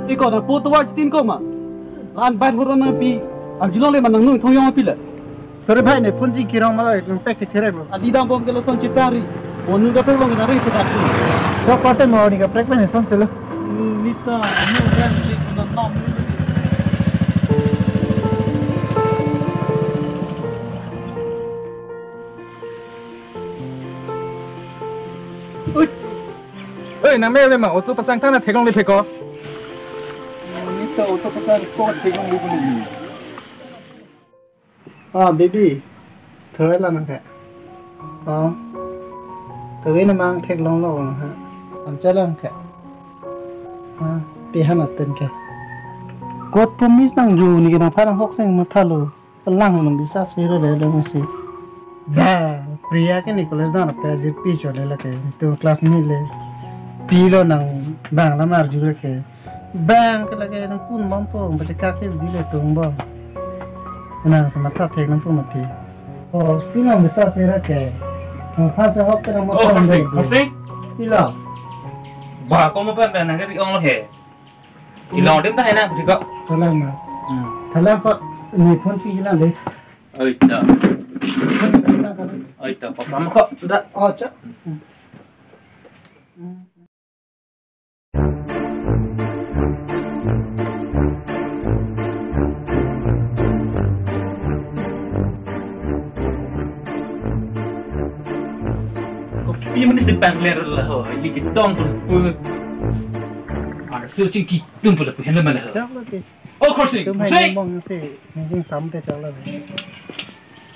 Ikaw na puto war tin ko ma. Lan ban horon na pi. Ang julong le manang nung thoyong pila. Sorry भाई ने पुंजी किरांग मला एक पैक थे रे Adi dam bom gelo son chipari. Onu ka pelo ngana ri sodat. तो पाटे मॉर्निंग का पैक में सन चलो Nita, nu ran le na nam. ơi nàng mẹ lên mà ô tô pasang thang là thấy con lên thấy có Nita auto pasar ko tegong lu ni. à baby thở là năng cái thở với nó mang thèn long long hả anh chơi là cái bị hắn ở tên cái cốt promise năng dù ni cái năng phát năng hốc sang mà thà lo lăng mình đi sát xe rồi đấy đâu mà xe ba Priya cái Nicholas đó là phải chỉ pi cho lên là cái từ class này lên pi lo năng bang là mà juga cái bang cái là cái năng phun bom phong bây giờ các cái đi lên tung bom năngสมรรถะเทคnăng phun một tí pi năng đi sát xe ra cái phát ra hốc cái năng Ô không xinh, không xinh. pi lo Bà có một bạn bè này cái bị ông nó hề. Thì lò đếm tay nào thì cậu. thằng làm mà thằng làm có nhiều phun phi làm đấy Ơi trời. Ơi trời, có lắm cậu. đã chắc Kopi mana sebang ler lah, ini kita orang terus pun. Ada sesuatu yang kita pun lepas hendak mana? chắc là cái Oh crossing, tôi hay crossing. mong thế nhưng sắm thế chắc là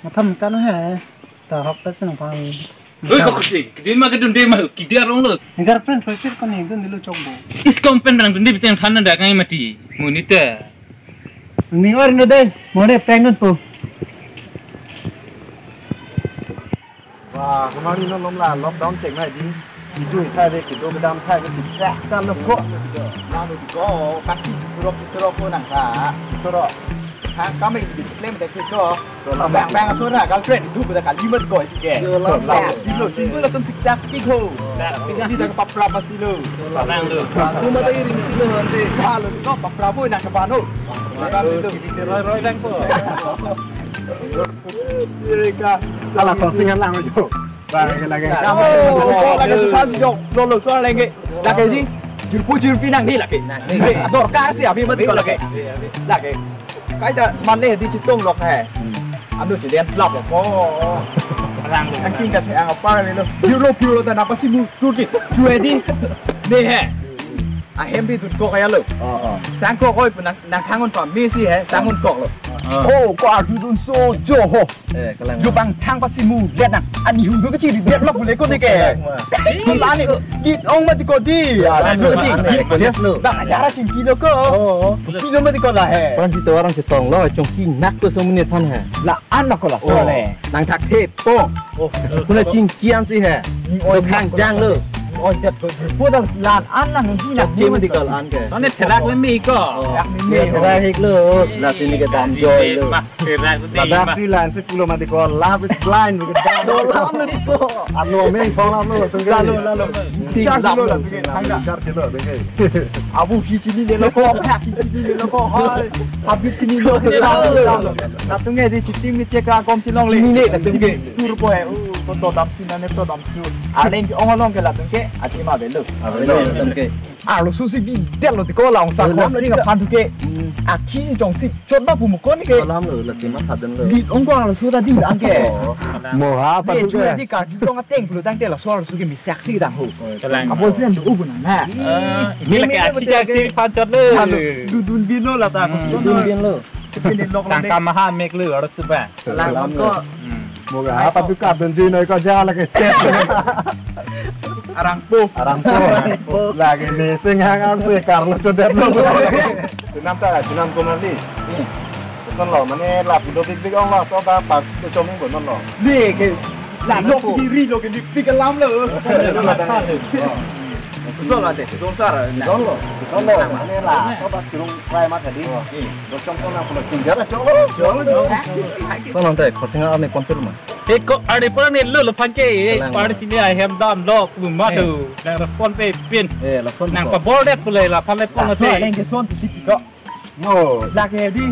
mà thầm cái nó hả ta học tất nhiên là Oi kau crossing, dia mah kedun dia mah kita orang lu. girlfriend boyfriend kan yang itu dulu coba Iskompen orang tu dia bicara thana dah kaya mati. Munita. mình ở đây muốn đẹp pregnant po và kemarin nó là lockdown chỉnh này đi chui thay về cái đồ đam thay cái thịt rác tam nó có làm được có cắt cho cô nàng cả cho đó hàng cá mình bị lên để cái cho rồi bang bang số là cái chuyện thu về cả limit gọi thì kẻ rồi đi rồi xin là tâm xích xác cái hồ đi đang bắp ráp mà xin luôn Orang lu. nhưng mà đây thì xin luôn thì ba lần có bắp ráp với nàng các bạn thôi Roy bang po. là còn sinh ăn lang rồi chú và cái là cái sự phát dụng rồi lột xóa lên cái là cái gì chữ phi năng đi là cái đỏ cá xỉa phi mất còn là cái màn này thì chỉ tông lọc hè ăn được chỉ đen lọc là có Orang lu. anh kinh cả thể ăn ở pa này luôn phiêu ta nạp xin mua tuột đi chui đi đây hè em đi tuột cọ cái luôn sáng cọ coi nàng khang con còn Messi hè sáng con cọ rồi ô quả tu đun so jo ho yo bang thang pasimu lihat nang ani hu ko chi lihat lok boleh ko ni ke la ni git ong mati ko di lo chi yes lo dak ajara chi kilo ko kilo mati ko la he con chỉ tôi orang cetong lo trong khi nát tôi sống menit than hè la an ko la so le nàng thạc thép poคุณlà chinh kian si hè tôi khang giang lơ ôi thật phu dang lan an nang chi na chi mà đi cờ ăn kìa Nó nét terak với mi có. yak ni Mẹ me ra hết lơ là xin cái đàn joy lơ Mak terak với la mi. dak si lan si pulo mati ko love is blind with the do love ni ko anu me phong love lo tung ga lo ti cha lo la ke thang da char che lo be ke abu chi chi ni le ko pa chi chi ni le ko hai habit chi ni lo na tung ge di chi tim ni che ka kom chi long le ni le tung ge tur po hai ko to dam si na ne to dam su a len ki ong long ke la tung ke a chi ma be lo lo su si vi del lo ti ko la ong sa ko si ga pan tu ke a ki jong si chot ba bu mo ko ni ke lắm rồi là xin mất thật đơn lơ di ong ko la su da di ang ke mồ hả Để chú đi cả chú trong cái tên của đang tên là xoa là số cái mình sexy đàng hồ. À bôi phiền đủ bùn nè. Ini lagi kita si pancot lu. Đun viên lô là ta có số đun viên lơ viên đến lọc Tang kamaha make lu harus sebab. làm có mồ hả bắt cứ đơn gì này có ra là cái set arang po. arang po là cái này sinh hang ăn sẽ cản nó cho đẹp luôn Từ năm ta là từ năm con nó đi. Con lò mà nè làm đồ big ông là cho ta bạc cho chồng của nó lò. Đi cái làm lọc gì ri lọc cái big cái lắm rồi. Nó là ta. Betul lah deh, betul sar. Don lo ini lah coba turun try mah tadi docong kau nak pulang penjara coba soalnya teh kau singa ane konfirm Eko ada pun ni lu pakai pada sini ayam dam lo rumah tu dan phone pay pin langsung nang pabordet pulai lah pakai phone tu Yang keson tu sih kok. No, lagi di.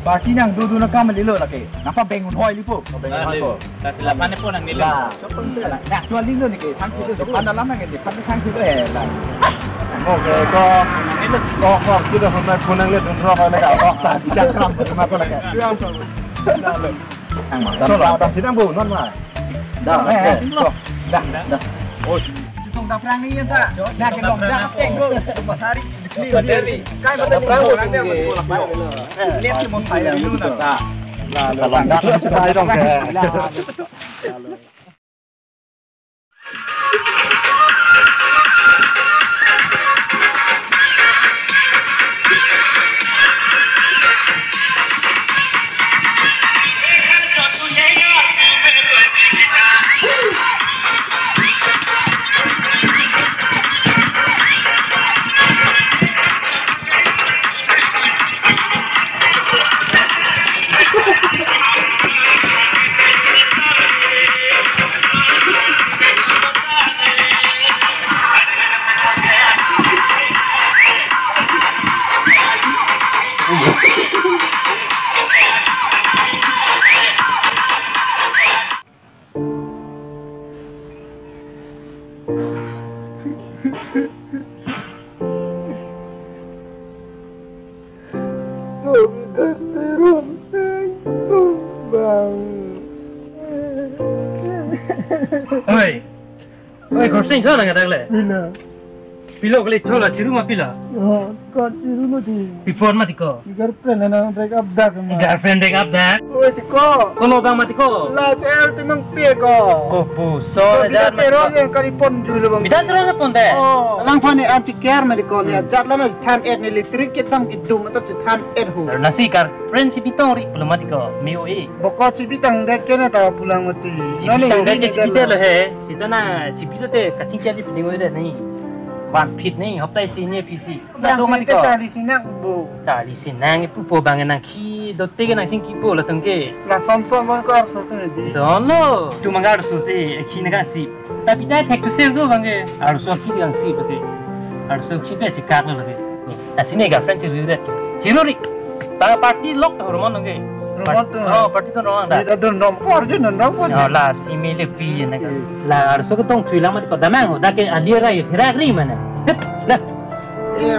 Baki yang dulu nak kami dulu lagi. Napa bengun hoi lipo? Bengun hoi po. tapi lah pakai phone nang ni Lah, nah, jual dulu ni ke, tangki tu, pandai lama ke, pandai tangki tu lah. Oke, kok kita hendak kunang le dun roh le kau tak tidak kram sama kau lagi. So lah, dah tidak bu, non mah. Dah, dah. Oh, tong dah perang ni tak? Dah ke long dah peng tu, matahari. Kai pada perang orang dia betul lah. Lihat si mon pai dulu nak. Lah, dah sudah dong ke. Oi, kau sing cakap dengan dia. Bila? Bila kali cakap ciru mah bila. Oh, kau ciru mati. Before mati ko. Girlfriend na break up dah kemana? Girlfriend dek up dah. Oh, tiko. Kono bang mati ko. Lah, saya timang pie ko. Ko puso Bila teror yang karipon julu bang. Bidan cakap apa pun deh. Oh, lang pani anti care me ko ni. Jat lama than ed ni litrik kitam kidum atau than ed hu. Nasi kar friendship itu ori belum mati ko. Mio e. Boko cipitang dek kena tahu pulang mati. Cipita dek cipita lah he. Sita na cipita dek kacing kacing penting ada ni. Wan pit ni, hop tay sini PC. Yang Dah mati kita ko. cari sinak bu. Cari sinang ipu po bangan nang ki dotte ke nang sing ki po la tengke. Lah son bon ko arso tu ni. Sono, tu mangar susi ki naga si. Tapi dah tek tu sel go bange. Arso ki gang si bate. Arso ki te cikar na bate. Asine girlfriend ciru det. Ciru ri. Ta party lock hormon nge. Hormon tu. Oh, party tu roman dah. Kita don nom ko arjo nom ko. Oh, la si mele pi naga. La arso ko tong chui la mat ko damang ho. Da ke alia ra ye thira ri mana. Dah. Eh,